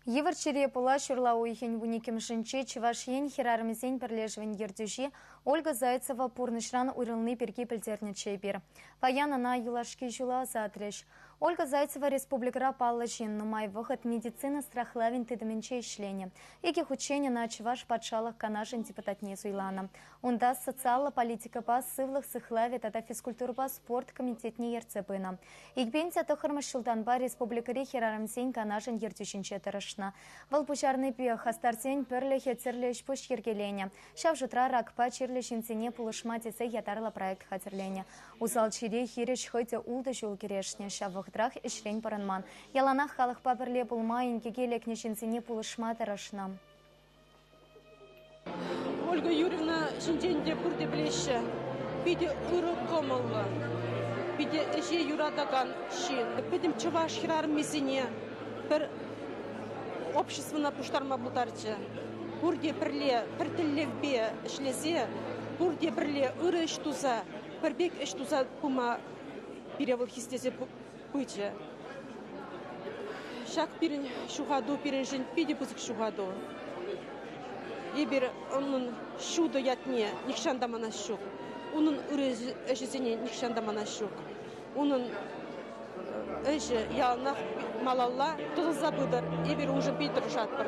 Еварчере пула шурла уйхен вуниким шинче чевашен херармизен перлежвен ердюжи Ольга Зайцева пурнышран урылны перги пельдерничей бир. Паяна на юлашки жула затреш. Ольга Зайцева республикара палла жин, нумай выход медицина страхлавин тыдыменче ишлене. Эких учения на чеваш патшалах канашен депутатне зуйлана. Унда социалла политика пас сывлых сыхлави тата физкультура пас спорт комитетне ерцепына. Игбенте тохармашылданба республикари херармизен канашен ердюжинче тарыш. Вал пучарный пех астартень перлехе церлеш пуш ергелене. Шав жутра ракпа чирлешинцене пулышматисе ятарла проект хатерления. Усал чире хиреш хотя улда жул керешне. Шав вахтрах ишлень паранман. Яланах халах паперле пулмаин кегелек нешинцене пулышмата рашнам. Ольга Юрьевна шинченде бурде блеще. Биде уры комылы. Биде эше юрадаган шин. Бидем чуваш хирар мизине. Бір общественно пуштарма бутарчы. Бурде бірле, біртіллевбе ішлесе, бурде бірле үрі іштуза, бірбек іштуза пума перевыл хистесе пычы. Шак пирін шуғаду, пирін жын пиде бұзық шуғаду. Ебір оның шуды ятне, никшандамана шуқ. Оның үрі ішізіне никшандамана шуқ. Оның Эши ялнах малалла туза будыр, ебер уже питер жатпыр.